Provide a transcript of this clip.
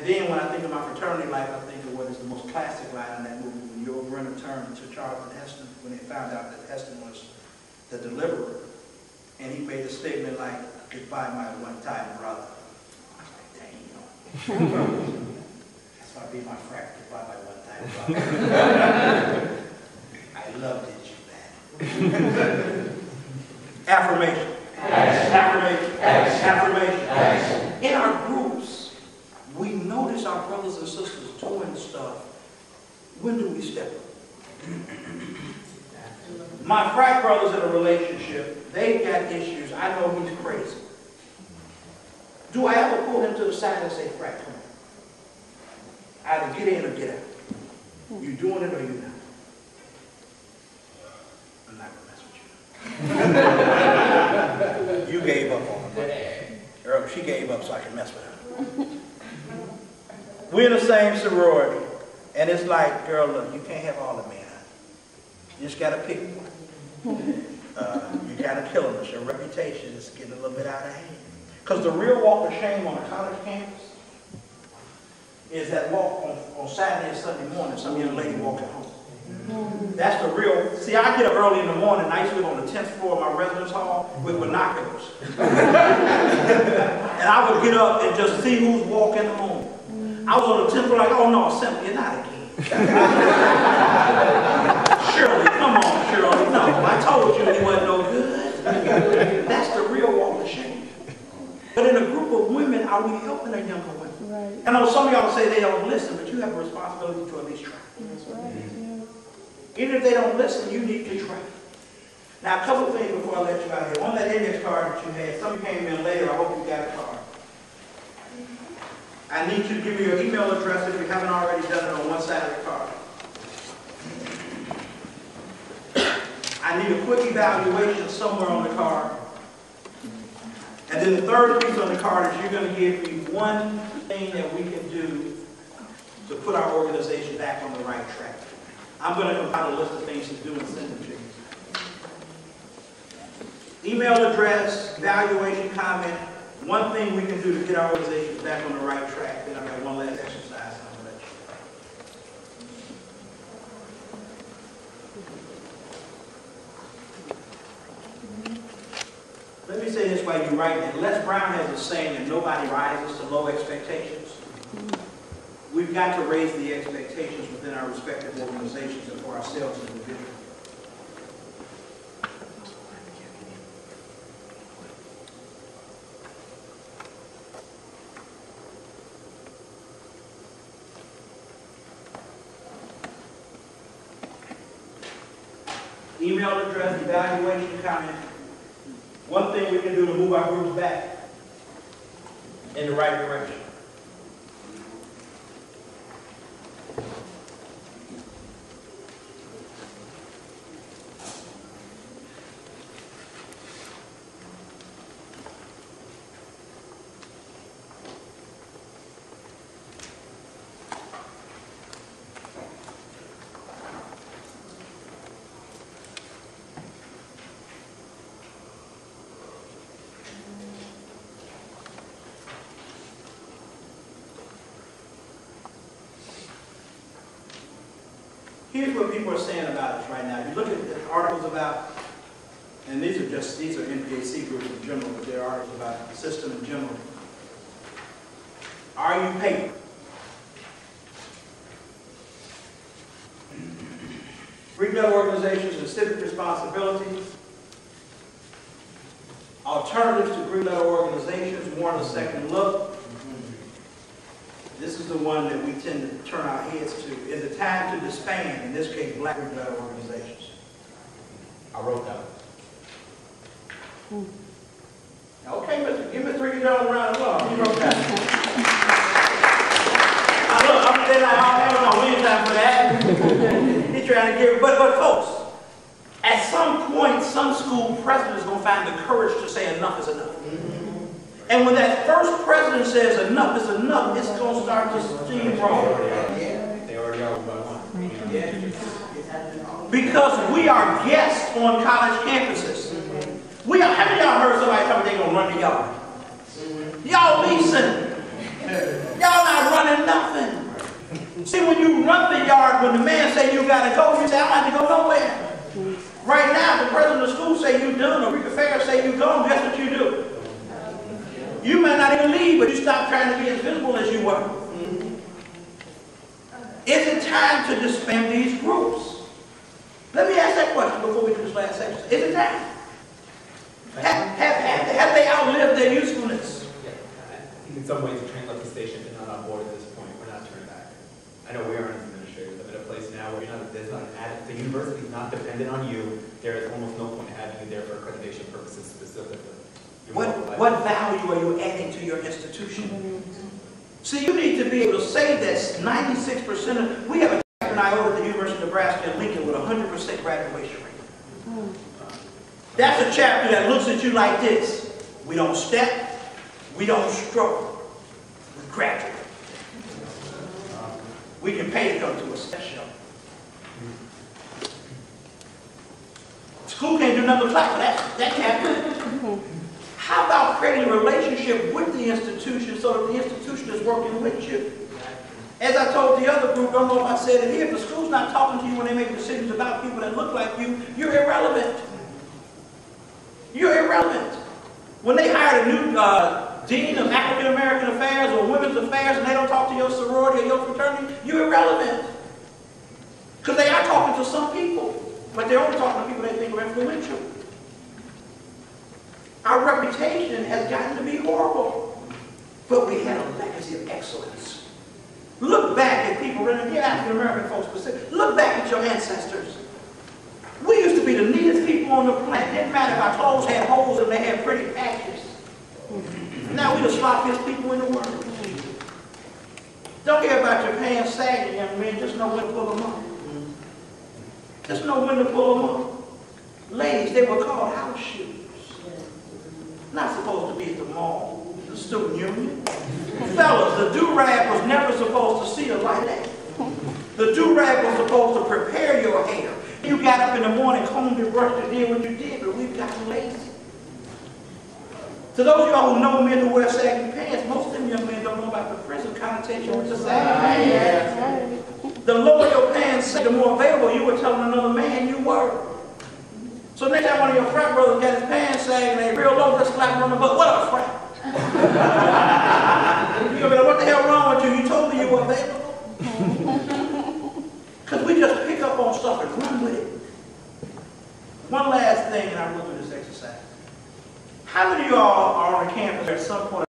And then when I think of my fraternity life, I think of what is the most classic line in that movie, when Yul Brynner turned to Charlton Heston when they found out that Heston was the deliverer. And he made a statement like, "Goodbye, my one-time brother." I was like, damn. That's why I be my frat, goodbye, my one-time brother. I loved it, you man. Affirmation. Affirmation. Affirmation. In our groups, we notice our brothers and sisters doing stuff. When do we step up? My frat brother's in a relationship. They've got issues. I know he's crazy. Do I ever pull him to the side and say, "Frat, come on. Either get in or get out. You doing it or you not?" I'm not going to mess with you. You gave up on her. She gave up so I can mess with her. We're in the same sorority. And it's like, girl, look, you can't have all the men. You just got to pick one. You got to kill them. Your reputation is getting a little bit out of hand. Because the real walk of shame on a college campus is that walk on Saturday and Sunday morning, some young lady walking home. That's the real. See, I get up early in the morning. I used to live on the 10th floor of my residence hall with binoculars. And I would get up and just see who's walking home. I was on the 10th floor like, "Oh no, Cynthia, not again." Shirley, come on, Shirley. No, I told you he wasn't no good. That's the real walk of shame. But in a group of women, are we helping our younger women? Right. I know some of y'all say they don't listen, but you have a responsibility to at least try. That's right. Yeah. Even if they don't listen, you need to try. Now, a couple of things before I let you out here. On that index card that you had, some of you came in later, I hope you got a card. I need you to give me your email address if you haven't already done it on one side of the card. I need a quick evaluation somewhere on the card. And then the third piece on the card is you're going to give me one thing that we can do to put our organization back on the right track. I'm going to compile a list of things to do and send them to you. Email address, evaluation, comment. One thing we can do to get our organization back on the right track. Then I've got one last exercise I'm going to let you. Let me say this while you write it. Les Brown has a saying that nobody rises to low expectations. We've got to raise the expectations within our respective organizations and for ourselves as individuals. Email address, evaluation, comment. One thing we can do to move our groups back in the right direction. Here's what people are saying about us right now. If you look at the articles about, and these are NPAC groups in general, but there are articles about the system in general. Are you paper? Greek letter organizations and civic responsibilities. Alternatives to Greek letter organizations warrant a second look. This is the one that we tend to turn our heads to. Is it time to disband, in this case, black Greek letter organizations? I wrote that one. Okay, Mr. Give Mr. Ricky Jones a round of applause. He wrote that. Look, I'm saying like, I don't have no lead time for that. He's trying to give, but folks, at some point, some school president is going to find the courage to say enough is enough. And when that first president says enough is enough, it's going to start to steamroll. They already are. Because we are guests on college campuses. How many of y'all heard somebody tell me they're going to run the yard? Y'all leasing. Y'all not running See, when you run the yard, when the man say you got to go, you say, I don't have to go nowhere. Right now, the president of the school say you done, or Greek affairs say you gone, guess what you do? You may not even leave, but you stop trying to be as visible as you were. Is it time to disband these groups? Let me ask that question before we do this last section. Is it time? Have they outlived their usefulness? Yeah. I think in some ways the train left the station and not on board at this point. We're not turning back. I know we are as administrators. I'm in a place now where there's not an added, the university is not dependent on you. There is almost no point in having you there for accreditation purposes specifically. What value are you adding to your institution? See, you need to be able to say that 96% of, we have a chapter in Iowa at the University of Nebraska in Lincoln with 100% graduation rate. That's a chapter that looks at you like this. We don't step, we don't struggle, we graduate. We can pay to come to a session. School can't do nothing but clap for that chapter. How about creating a relationship with the institution so that the institution is working with you? As I told the other group, I don't know if I said it here, if the school's not talking to you when they make decisions about people that look like you, you're irrelevant. You're irrelevant. When they hired a new dean of African American affairs or women's affairs and they don't talk to your sorority or your fraternity, you're irrelevant. Because they are talking to some people, but they're only talking to people they think are influential. Our reputation has gotten to be horrible, but we had a legacy of excellence. Look back at people, African American folks specifically, look back at your ancestors. We used to be the neatest people on the planet. It didn't matter if our clothes had holes and they had pretty patches. Now we're the sloppiest people in the world. Don't care about your pants sagging, young man. Just know when to pull them up. Just know when to pull them up. Ladies, they were called house shoes. Not supposed to be at the mall, the student union. Fellas, the do-rag was never supposed to see a light day. The do-rag was supposed to prepare your hair. You got up in the morning, combed and brushed and did what you did, but we've gotten lazy. To those of y'all who know men who wear saggy pants, most of them young men don't know about the prison connotation with the saggy pants. The lower your pants sag, the more available you were telling another man you were. So next time one of your frat brothers got his pants sagging and they real low, just slap him on the butt. What up, frat?